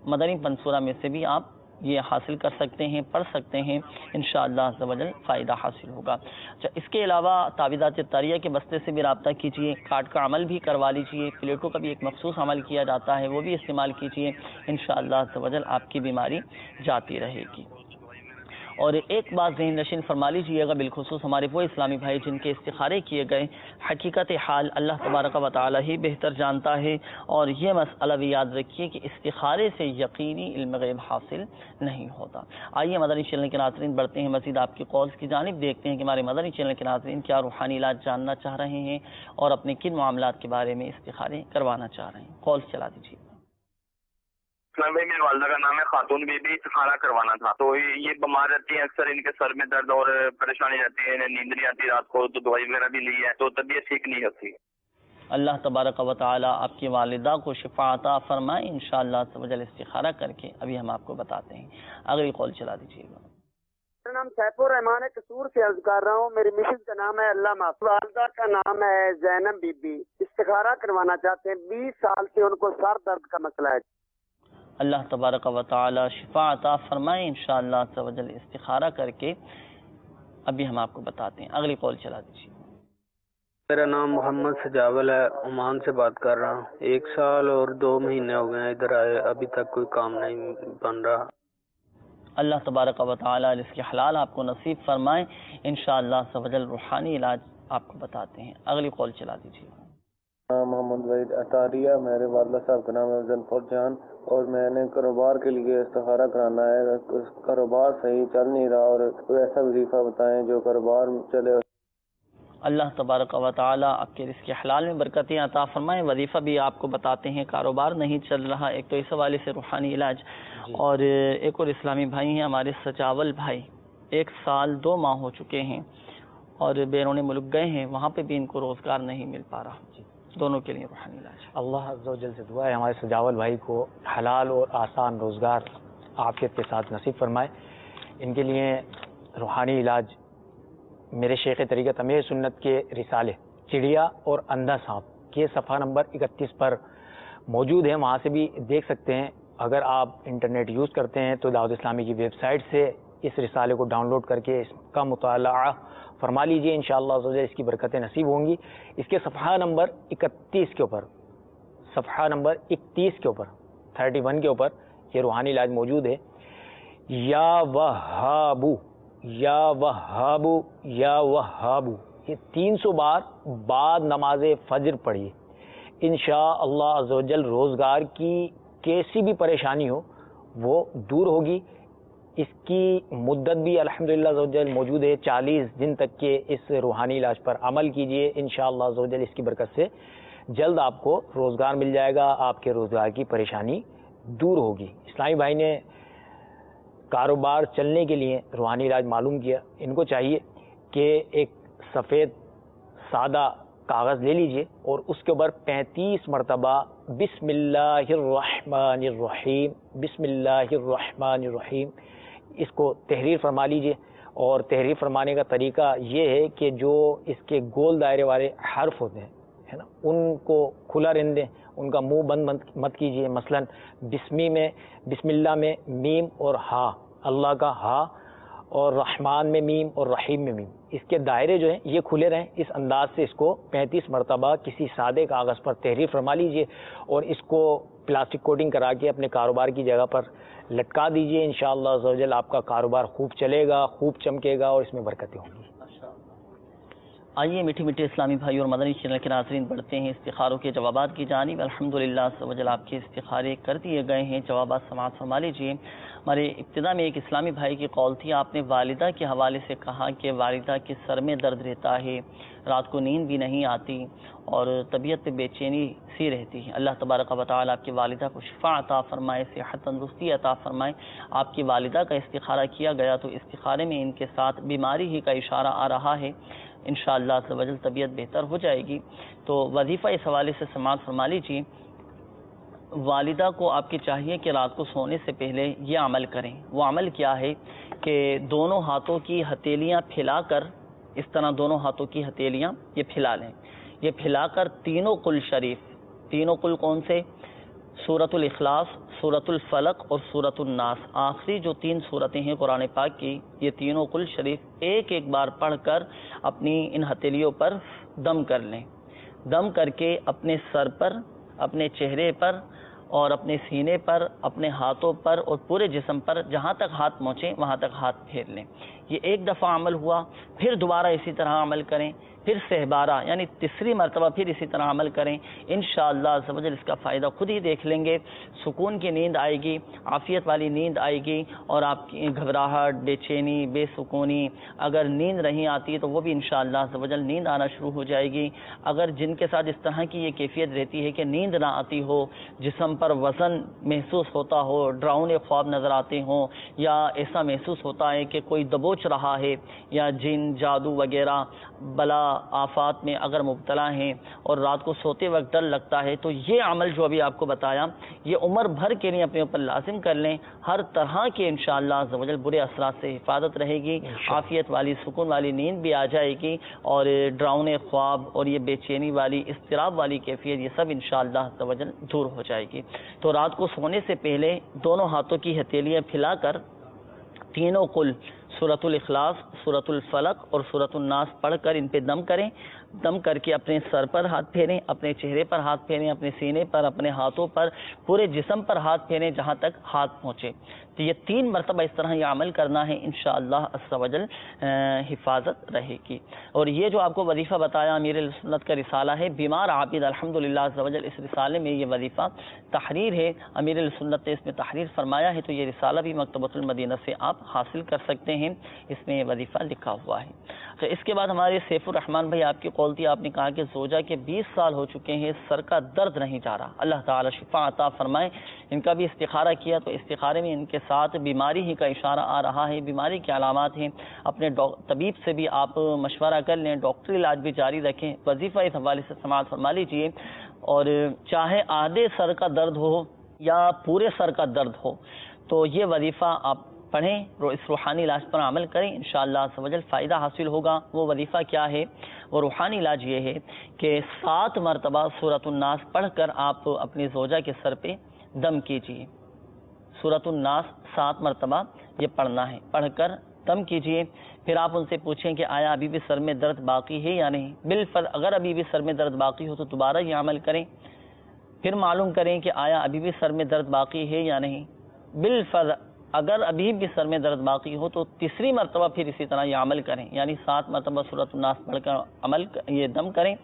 مدنی پنسورہ میں سے بھی آپ یہ حاصل کر سکتے ہیں، پڑھ سکتے ہیں، انشاءاللہ عز و جل فائدہ حاصل ہوگا۔ اچھا، اس کے علاوہ تعویذات طاریہ کے بستے سے بھی رابطہ کیجیے، کارڈ کا عمل بھی کروا لیجیے، پلیٹوں کا بھی ایک مخصوص عمل کیا جاتا ہے، وہ بھی استعمال کیجیے، انشاءاللہ عز و جل آپ کی بیماری جاتی رہے گی۔ اور ایک بات ذہن نشین فرما لیجیے گا، بالخصوص ہمارے وہ اسلامی بھائی جن کے استخارے کیے گئے، حقیقت حال اللہ تبارک و تعالی ہی بہتر جانتا ہے، اور یہ مسئلہ بھی یاد رکھیے کہ استخارے سے یقینی علم غیب حاصل نہیں ہوتا۔ آئیے مدنی چینل کے ناظرین بڑھتے ہیں مزید آپ کی کالز کی جانب، دیکھتے ہیں کہ ہمارے مدنی چینل کے ناظرین کیا روحانی علاج جاننا چاہ رہے ہیں اور اپنے کن معاملات کے بارے میں استخارے کروانا چاہ رہے ہیں۔ کالز چلا دیجیے۔ اسلام بھائی، میری والدہ کا نام ہے خاتون بی بی، استخارہ کروانا تھا۔ تو یہ بیمار رہتی ہیں اکثر، ان کے سر میں درد اور پریشانی رہتی ہے، انہیں نیند نہیں آتی رات کو، تو دوائی وغیرہ بھی لی ہے تو طبیعت ٹھیک نہیں ہوتی۔ اللہ تبارک و تعالی آپ کی والدہ کو شفا عطا فرمائے انشاءاللہ عز و جل، استخارہ کر کے ابھی ہم آپ کو بتاتے ہیں۔ اگلی کال چلا دیجیے گا۔ میرا نام سیف الرحمان ہے، قصور سے عرض کر رہا ہوں۔ میری مسز کا نام ہے اللہ معاف، والدہ کا نام ہے زینب بی بی، استخارہ کروانا چاہتے ہیں، 20 سال سے ان کو سر درد کا مسئلہ ہے۔ اللہ تبارک و تعالی شفا عطا فرمائے انشاءاللہ عز و جل، استخارہ کر کے ابھی ہم آپ کو بتاتے ہیں۔ اگلی کال چلا دیجیے۔ میرا نام محمد سجاول ہے، عمان سے بات کر رہا ہوں۔ 1 سال اور 2 مہینے ہو گئے ہیں ادھر آئے، ابھی تک کوئی کام نہیں بن رہا۔ اللہ تبارک و تعالی رزق حلال آپ کو نصیب فرمائے انشاءاللہ عز و جل، روحانی علاج آپ کو بتاتے ہیں۔ اگلی کال چلا دیجیے۔ محمد وحید اطاریہ، میرے والدہ صاحب کا نام ہے ظفر جان، اور میں نے کاروبار کے لیے استخارہ کرانا ہے۔ کاروبار صحیح چل نہیں رہا، اور کوئی ایسا وظیفہ بتائیں جو کاروبار چلے۔ اللہ تبارک و تعالی آپ کے رزق حلال میں برکتیں عطا فرمائیں۔ وظیفہ بھی آپ کو بتاتے ہیں، کاروبار نہیں چل رہا، ایک تو اس حوالے سے روحانی علاج، اور ایک اور اسلامی بھائی ہیں ہمارے سجاول بھائی، 1 سال 2 ماہ ہو چکے ہیں اور بیرون ملک گئے ہیں، وہاں پہ بھی ان کو روزگار نہیں مل پا رہا۔ دونوں کے لیے روحانی علاج۔ اللہ عز و جل سے دعا ہے ہمارے سجاول بھائی کو حلال اور آسان روزگار عافیت کے ساتھ نصیب فرمائے۔ ان کے لیے روحانی علاج میرے شیخ طریقت امیر سنت کے رسالے چڑیا اور اندھا سانپ کے صفحہ نمبر 31 پر موجود ہیں، وہاں سے بھی دیکھ سکتے ہیں۔ اگر آپ انٹرنیٹ یوز کرتے ہیں تو دعوت اسلامی کی ویب سائٹ سے اس رسالے کو ڈاؤن لوڈ کر کے اس کا مطالعہ فرما لیجئے، انشاءاللہ عز و جل اس کی برکتیں نصیب ہوں گی۔ اس کے صفحہ نمبر 31 کے اوپر، صفحہ نمبر 31 کے اوپر 31 کے اوپر یہ روحانی علاج موجود ہے۔ یا وہابو، یا وہابو، یا وہابو، یہ 300 بار بعد نماز فجر پڑھیے، انشاءاللہ عز و جل روزگار کی کیسی بھی پریشانی ہو وہ دور ہوگی۔ اس کی مدت بھی الحمدللہ عز و جل موجود ہے، 40 دن تک کے اس روحانی علاج پر عمل کیجئے، انشاءاللہ عز و جل اس کی برکت سے جلد آپ کو روزگار مل جائے گا، آپ کے روزگار کی پریشانی دور ہوگی۔ اسلامی بھائی نے کاروبار چلنے کے لیے روحانی علاج معلوم کیا، ان کو چاہیے کہ ایک سفید سادہ کاغذ لے لیجئے اور اس کے اوپر 35 مرتبہ بسم اللہ الرحمن الرحیم، بسم اللہ الرحمن الرحیم، اس کو تحریر فرما لیجئے۔ اور تحریر فرمانے کا طریقہ یہ ہے کہ جو اس کے گول دائرے والے حرف ہوتے ہیں ہے نا، ان کو کھلا رہنے دیں، ان کا منہ بند مت کیجئے۔ مثلا بسم اللہ میں میم اور ہا، اللہ کا ہا، اور رحمان میں میم اور رحیم میں میم، اس کے دائرے جو ہیں یہ کھلے رہیں۔ اس انداز سے اس کو 35 مرتبہ کسی سادے کاغذ پر تحریر فرما لیجئے اور اس کو پلاسٹک کوٹنگ کرا کے اپنے کاروبار کی جگہ پر لٹکا دیجئے، انشاءاللہ عز و جل آپ کا کاروبار خوب چلے گا، خوب چمکے گا اور اس میں برکتیں ہوں گی۔ آئیے میٹھے میٹھے اسلامی بھائی اور مدنی چینل کے ناظرین بڑھتے ہیں استخاروں کے جوابات کی جانب۔ الحمدللہ عز و جل آپ کے استخارے کر دیے گئے ہیں، جوابات سماعت فرما لیجیے۔ ہمارے ابتدا میں ایک اسلامی بھائی کی قول تھی، آپ نے والدہ کے حوالے سے کہا کہ والدہ کے سر میں درد رہتا ہے، رات کو نیند بھی نہیں آتی اور طبیعت پہ بے چینی سی رہتی ہے۔ اللہ تبارک و تعالی آپ کی والدہ کو شفا عطا فرمائے، صحت تندرستی عطا فرمائے۔ آپ کی والدہ کا استخارہ کیا گیا تو استخارے میں ان کے ساتھ بیماری ہی کا اشارہ آ رہا ہے، انشاءاللہ عز و جل طبیعت بہتر ہو جائے گی۔ تو وظیفہ اس حوالے سے سماعت فرما لیجیے۔ والدہ کو آپ کی چاہیے کہ رات کو سونے سے پہلے یہ عمل کریں. وہ عمل کیا ہے کہ دونوں ہاتھوں کی ہتھیلیاں پھیلا کر، اس طرح دونوں ہاتھوں کی ہتھیلیاں یہ پھیلا لیں. یہ پھیلا کر تینوں قل شریف، تینوں قل کون سے؟ سورۃ الاخلاص، سورۃ الفلق اور سورۃ الناس، آخری جو 3 صورتیں ہیں قرآن پاک کی، یہ تینوں قل شریف ایک ایک بار پڑھ کر اپنی ان ہتھیلیوں پر دم کر لیں. دم کر کے اپنے سر پر، اپنے چہرے پر اور اپنے سینے پر، اپنے ہاتھوں پر اور پورے جسم پر جہاں تک ہاتھ پہنچے وہاں تک ہاتھ پھیر لیں. یہ ایک دفعہ عمل ہوا. پھر دوبارہ اسی طرح عمل کریں. پھر سہبارہ یعنی تیسری مرتبہ پھر اسی طرح عمل کریں. انشاءاللہ عز و جل اس کا فائدہ خود ہی دیکھ لیں گے. سکون کی نیند آئے گی، عافیت والی نیند آئے گی، اور آپ کی گھبراہٹ، بے چینی، بے سکونی اگر نیند نہیں آتی تو وہ بھی انشاءاللہ عز و جل نیند آنا شروع ہو جائے گی. اگر جن کے ساتھ اس طرح کی یہ کیفیت رہتی ہے کہ نیند نہ آتی ہو، جسم پر وزن محسوس ہوتا ہو، ڈراؤنے خواب نظر آتے ہوں، یا ایسا محسوس ہوتا ہے کہ کوئی دبوچ رہا ہے، یا جن، جادو وغیرہ بلا آفات میں اگر مبتلا ہیں اور رات کو سوتے وقت ڈر لگتا ہے، تو یہ عمل جو ابھی آپ کو بتایا یہ عمر بھر کے لیے اپنے اوپر لازم کر لیں. ہر طرح کے انشاءاللہ عز و جل برے اثرات سے حفاظت رہے گی. عافیت والی، سکون والی نیند بھی آ جائے گی، اور ڈراؤنے خواب اور یہ بے چینی والی، اضطراب والی کیفیت یہ سب انشاءاللہ عز و جل دور ہو جائے گی. تو رات کو سونے سے پہلے دونوں ہاتھوں کی ہتھیلیاں پھیلا کر تینوں قل، سورۃ الاخلاص، سورۃ الفلق اور سورۃ الناس پڑھ کر ان پہ دم کریں. دم کر کے اپنے سر پر ہاتھ پھیریں، اپنے چہرے پر ہاتھ پھیریں، اپنے سینے پر، اپنے ہاتھوں پر، پورے جسم پر ہاتھ پھیریں جہاں تک ہاتھ پہنچے. تو یہ 3 مرتبہ اس طرح یہ عمل کرنا ہے، انشاءاللہ عز و جل حفاظت رہے گی. اور یہ جو آپ کو وظیفہ بتایا امیر السنت کا رسالہ ہے بیمار عابد، الحمدللہ عز و جل اس رسالے میں یہ وظیفہ تحریر ہے، امیر السنت نے اس میں تحریر فرمایا ہے. تو یہ رسالہ بھی مکتبۃ المدینہ سے آپ حاصل کر سکتے ہیں، اس میں یہ وظیفہ لکھا ہوا ہے. تو اس کے بعد ہمارے سیف الرحمان بھائی آپ کی قول تھی، آپ نے کہا کہ زوجہ کے 20 سال ہو چکے ہیں، سر کا درد نہیں جا رہا، اللہ تعالی شفا عطا فرمائے. ان کا بھی استخارہ کیا تو استخارے میں ان کے ساتھ بیماری ہی کا اشارہ آ رہا ہے، بیماری کے علامات ہیں. اپنے طبیب سے بھی آپ مشورہ کر لیں، ڈاکٹری علاج بھی جاری رکھیں. وظیفہ اس حوالے سے سماعت فرما لیجیے. اور چاہے آدھے سر کا درد ہو یا پورے سر کا درد ہو تو یہ وظیفہ آپ پڑھیں، اس روحانی علاج پر عمل کریں، انشاءاللہ عز و جل فائدہ حاصل ہوگا. وہ وظیفہ کیا ہے؟ وہ روحانی علاج یہ ہے کہ 7 مرتبہ سورۃ الناس پڑھ کر آپ اپنی زوجہ کے سر پہ دم کیجیے. سورۃ الناس 7 مرتبہ یہ پڑھنا ہے، پڑھ کر دم کیجیے. پھر آپ ان سے پوچھیں کہ آیا ابھی بھی سر میں درد باقی ہے یا نہیں. بالفرض اگر ابھی بھی سر میں درد باقی ہو تو دوبارہ یہ عمل کریں. پھر معلوم کریں کہ آیا ابھی بھی سر میں درد باقی ہے یا نہیں. بالفرض اگر ابھی بھی سر میں درد باقی ہو تو تیسری مرتبہ پھر اسی طرح یہ عمل کریں، یعنی 7 مرتبہ سورۃ الناس پڑھ کر عمل یہ دم کریں.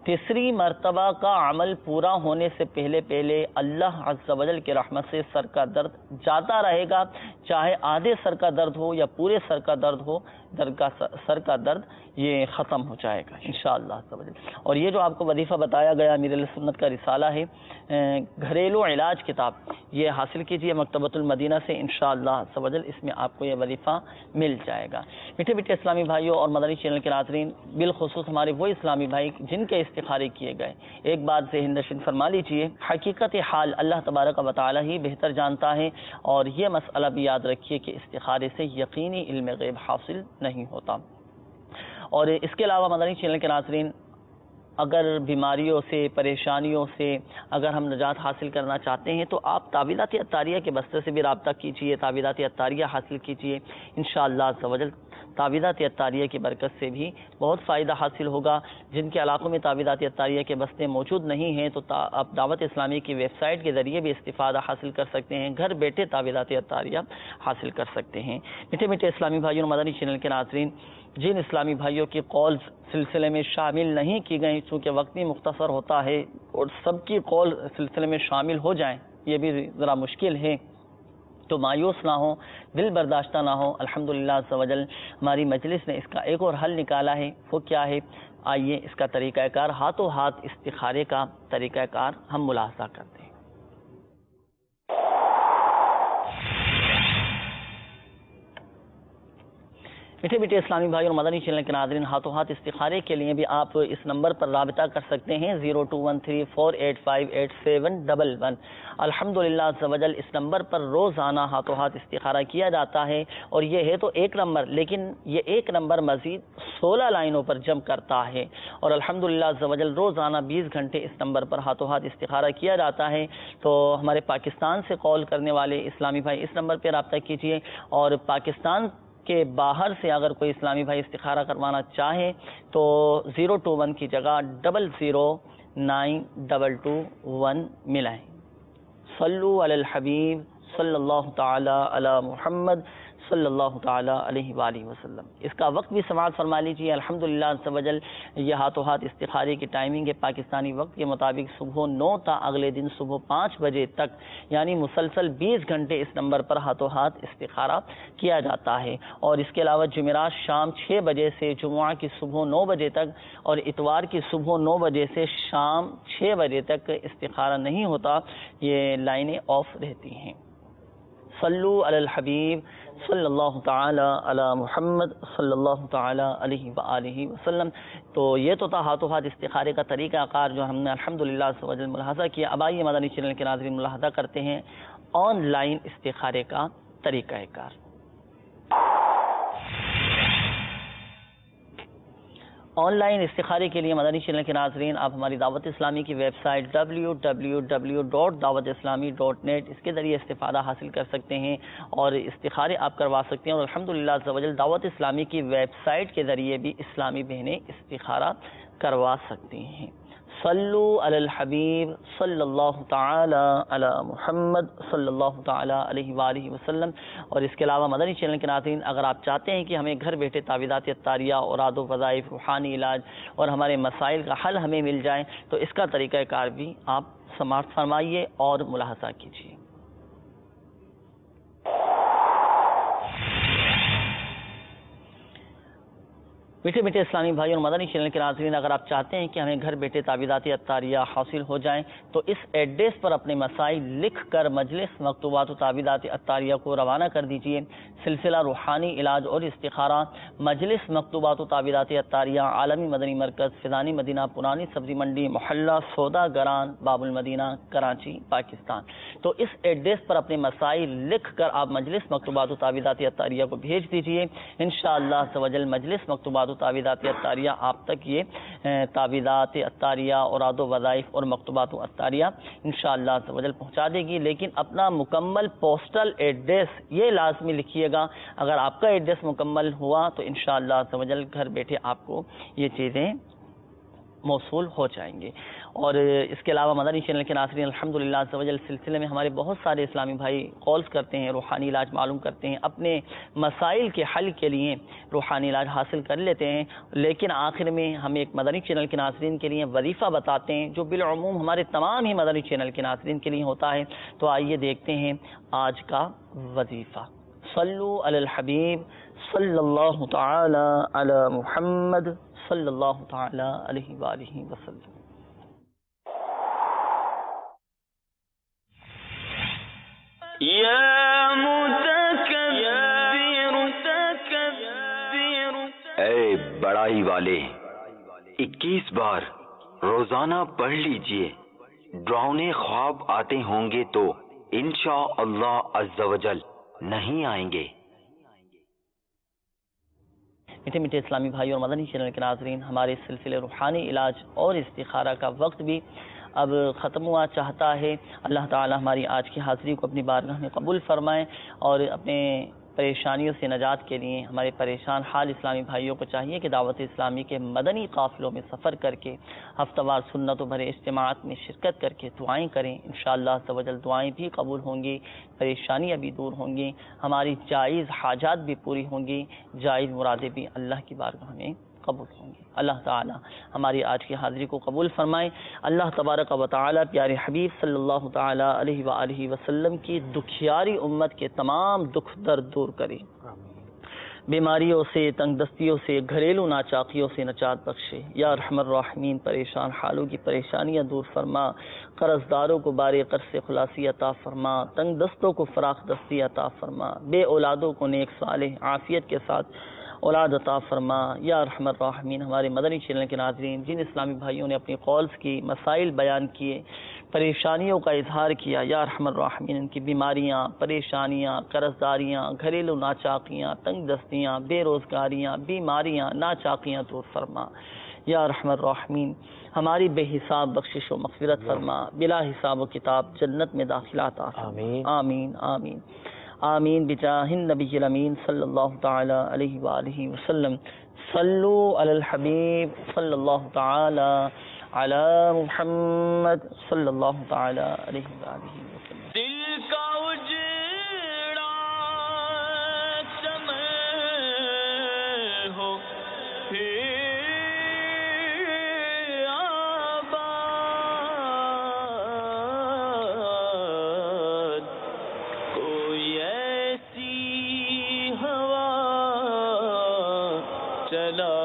تیسری مرتبہ کا عمل پورا ہونے سے پہلے اللہ عز و جل کی رحمت سے سر کا درد جاتا رہے گا، چاہے آدھے سر کا درد ہو یا پورے سر کا درد ہو، سر کا درد یہ ختم ہو جائے گا انشاءاللہ عز و جل. اور یہ جو آپ کو وظیفہ بتایا گیا امیر السنت کا رسالہ ہے، گھریلو علاج کتاب، یہ حاصل کیجیے مکتبۃ المدینہ سے، انشاءاللہ عز و جل اس میں آپ کو یہ وظیفہ مل جائے گا. میٹھے میٹھے اسلامی بھائیوں اور مدنی چینل کے ناظرین، بالخصوص ہمارے وہ اسلامی بھائی جن کے استخارے کیے گئے، ایک بات ذہن نشین فرما لیجیے، حقیقت حال اللہ تبارک و تعالی ہی بہتر جانتا ہے. اور یہ مسئلہ بھی یاد رکھیے کہ استخارے سے یقینی علم غیب حاصل نہیں ہوتا. اور اس کے علاوہ مدنی چینل کے ناظرین، اگر بیماریوں سے، پریشانیوں سے اگر ہم نجات حاصل کرنا چاہتے ہیں تو آپ تعویذات عطاریہ کے بستے سے بھی رابطہ کیجیے، تعویذات عطاریہ حاصل کیجیے. انشاءاللہ عز و جل تعویذات عطاریہ کی برکت سے بھی بہت فائدہ حاصل ہوگا. جن کے علاقوں میں تعویذات عطاریہ کے بستے موجود نہیں ہیں تو آپ دعوت اسلامی کی ویب سائٹ کے ذریعے بھی استفادہ حاصل کر سکتے ہیں، گھر بیٹھے تعویذات عطاریہ حاصل کر سکتے ہیں. میٹھے میٹھے اسلامی بھائیوں مدنی چینل کے ناظرین، جن اسلامی بھائیوں کی قول سلسلے میں شامل نہیں کی گئیں، چونکہ وقت بھی مختصر ہوتا ہے اور سب کی قول سلسلے میں شامل ہو جائیں یہ بھی ذرا مشکل ہے، تو مایوس نہ ہو، دل برداشتہ نہ ہو. الحمدللہ عز و جل ہماری مجلس نے اس کا ایک اور حل نکالا ہے. وہ کیا ہے؟ آئیے اس کا طریقہ کار، ہاتھوں ہاتھ استخارے کا طریقہ کار ہم ملاحظہ کرتے ہیں. میٹھے میٹھے اسلامی بھائی اور مدنی چینل کے ناظرین، ہاتھوں ہاتھ استخارے کے لیے بھی آپ اس نمبر پر رابطہ کر سکتے ہیں 0213485811۔ الحمدللہ عز و جل اس نمبر پر روزانہ ہاتھوں ہاتھ استخارہ کیا جاتا ہے، اور یہ ہے تو ایک نمبر، لیکن یہ ایک نمبر مزید 16 لائنوں پر جم کرتا ہے، اور الحمدللہ عز و جل روزانہ 20 گھنٹے اس نمبر پر ہاتھوں ہاتھ استخارہ کیا جاتا ہے۔ تو ہمارے پاکستان سے کال کرنے والے اسلامی بھائی اس نمبر پہ رابطہ کیجیے، اور پاکستان کے باہر سے اگر کوئی اسلامی بھائی استخارہ کروانا چاہے تو 021 کی جگہ 009221 ملائیں۔ صلو علی الحبیب صلی اللہ تعالی علی محمد صلی اللہ تعالی علیہ وآلہ وسلم۔ اس کا وقت بھی سماعت فرما لیجیے۔ الحمدللہ عز و جل یہ ہاتھوں ہاتھ استخارے کی ٹائمنگ ہے پاکستانی وقت کے مطابق صبح 9 تا اگلے دن صبح 5 بجے تک، یعنی مسلسل 20 گھنٹے اس نمبر پر ہاتھوں ہاتھ استخارہ کیا جاتا ہے، اور اس کے علاوہ جمعرات شام 6 بجے سے جمعہ کی صبح 9 بجے تک، اور اتوار کی صبح 9 بجے سے شام 6 بجے تک استخارہ نہیں ہوتا، یہ لائنیں آف رہتی ہیں۔ صلو علی الحبیب صلی اللہ تعالی علی محمد صلی اللہ تعالی علیہ وآلہ وسلم۔ تو یہ تو تھا ہاتھوں ہاتھ استخارے کا طریقہ کار جو ہم نے الحمدللہ عز و جل ملاحظہ کیا۔ اب آئیے مدنی چینل کے ناظرین ملاحظہ کرتے ہیں آن لائن استخارے کا طریقہ کار۔ آن لائن استخارے کے لیے مدنی چینل کے ناظرین آپ ہماری دعوت اسلامی کی ویب سائٹ www.dawatIslami.net اس کے ذریعے استفادہ حاصل کر سکتے ہیں، اور استخارے آپ کروا سکتے ہیں، اور الحمدللہ عز و جل دعوت اسلامی کی ویب سائٹ کے ذریعے بھی اسلامی بہنیں استخارہ کروا سکتی ہیں۔ صلو علی الحبیب صلی اللہ تعالی علی محمد صلی اللہ تعالی علیہ وآلہ وسلم۔ اور اس کے علاوہ مدنی چینل کے ناظرین اگر آپ چاہتے ہیں کہ ہمیں گھر بیٹھے تعویذات اطاریہ، اوراد و وظائف، روحانی علاج اور ہمارے مسائل کا حل ہمیں مل جائے، تو اس کا طریقہ کار بھی آپ سماعت فرمائیے اور ملاحظہ کیجیے۔ میٹھے میٹھے اسلامی بھائی اور مدنی چینل کے ناظرین اگر آپ چاہتے ہیں کہ ہمیں گھر بیٹھے تعویذات اطاریہ حاصل ہو جائیں تو اس ایڈریس پر اپنے مسائل لکھ کر مجلس مکتوبات و تعویذات اطاریہ کو روانہ کر دیجیے۔ سلسلہ روحانی علاج اور استخارہ، مجلس مکتوبات و تعویذات اطاریہ، عالمی مدنی مرکز، فضانی مدینہ، پرانی سبزی منڈی، محلہ سودا گران، باب المدینہ، کراچی، پاکستان۔ تو اس ایڈریس پر اپنے مسائل لکھ کر آپ مجلس مکتوبات و تعویذات اطاریہ کو بھیج دیجیے۔ انشاءاللہ عز و جل مجلس مکتوبات و تعویذات اطاریہ آپ تک یہ تعویذات اطاریہ، اوراد و وظائف اور مکتوبات و اطاریہ انشاءاللہ عز و جل پہنچا دے گی، لیکن اپنا مکمل پوسٹل ایڈریس یہ لازمی لکھیے گا۔ اگر آپ کا ایڈریس مکمل ہوا تو انشاءاللہ عز و جل گھر بیٹھے آپ کو یہ چیزیں موصول ہو جائیں گے۔ اور اس کے علاوہ مدنی چینل کے ناظرین الحمدللہ عز و جل سلسلے میں ہمارے بہت سارے اسلامی بھائی کالز کرتے ہیں، روحانی علاج معلوم کرتے ہیں، اپنے مسائل کے حل کے لیے روحانی علاج حاصل کر لیتے ہیں، لیکن آخر میں ہم ایک مدنی چینل کے ناظرین کے لیے وظیفہ بتاتے ہیں جو بالعموم ہمارے تمام ہی مدنی چینل کے ناظرین کے لیے ہوتا ہے۔ تو آئیے دیکھتے ہیں آج کا وظیفہ۔ صلو علی الحبیب صلی اللہ تعالی علی محمد صلی اللہ تعالی علیہ وآلہ وسلم۔ اے بڑائی والے 21 بار روزانہ پڑھ لیجئے، ڈراؤنے خواب آتے ہوں گے تو انشاءاللہ عز و جل نہیں آئیں گے۔ میٹھے میٹھے اسلامی بھائی اور مدنی چینل کے ناظرین ہمارے سلسلے روحانی علاج اور استخارہ کا وقت بھی اب ختم ہوا چاہتا ہے۔ اللہ تعالی ہماری آج کی حاضری کو اپنی بارگاہ میں قبول فرمائیں، اور اپنے پریشانیوں سے نجات کے لیے ہمارے پریشان حال اسلامی بھائیوں کو چاہیے کہ دعوت اسلامی کے مدنی قافلوں میں سفر کر کے ہفتہ وار سنتوں بھرے اجتماعات میں شرکت کر کے دعائیں کریں۔ انشاءاللہ عز و جل دعائیں بھی قبول ہوں گی، پریشانیاں بھی دور ہوں گی، ہماری جائز حاجات بھی پوری ہوں گی، جائز مرادیں بھی اللہ کی بارگاہ میں قبول ہوں گی۔ اللہ تعالی ہماری آج کی حاضری کو قبول فرمائے۔ اللہ تبارک و تعالی پیارے حبیب صلی اللہ تعالی علیہ وآلہ وسلم کی دکھیاری امت کے تمام دکھ درد دور کرے، بیماریوں سے، تنگ دستیوں سے، گھریلو ناچاقیوں سے نجات بخشے۔ یا ارحم الراحمین پریشان حالوں کی پریشانیاں دور فرما، قرض داروں کو بارے قرض سے خلاصی عطا فرما، تنگ دستوں کو فراخ دستی عطا فرما، بے اولادوں کو نیک صالح عافیت کے ساتھ اولاد عطا فرما یا ارحم الراحمین۔ ہمارے مدنی چینل کے ناظرین، جن اسلامی بھائیوں نے اپنی قولز کی مسائل بیان کیے، پریشانیوں کا اظہار کیا، یا ارحم الراحمین ان کی بیماریاں، پریشانیاں، قرض داریاں، گھریلو ناچاکیاں، تنگ دستیاں، بے روزگاریاں، بیماریاں، ناچاکیاں دور فرما یا ارحم الراحمین۔ ہماری بے حساب بخشش و مغفرت فرما، بلا حساب و کتاب جنت میں داخلات عطا فرما۔ آمین آمین آمین آمین بجاہ النبی الامین صلی اللہ تعالی علیہ وآلہ وسلم۔ صلو علی الحبیب صلی اللہ تعالی علی محمد صلی اللہ تعالی علیہ وآلہ وسلم۔ دل کا اجڑا چمن ہو پھر چلا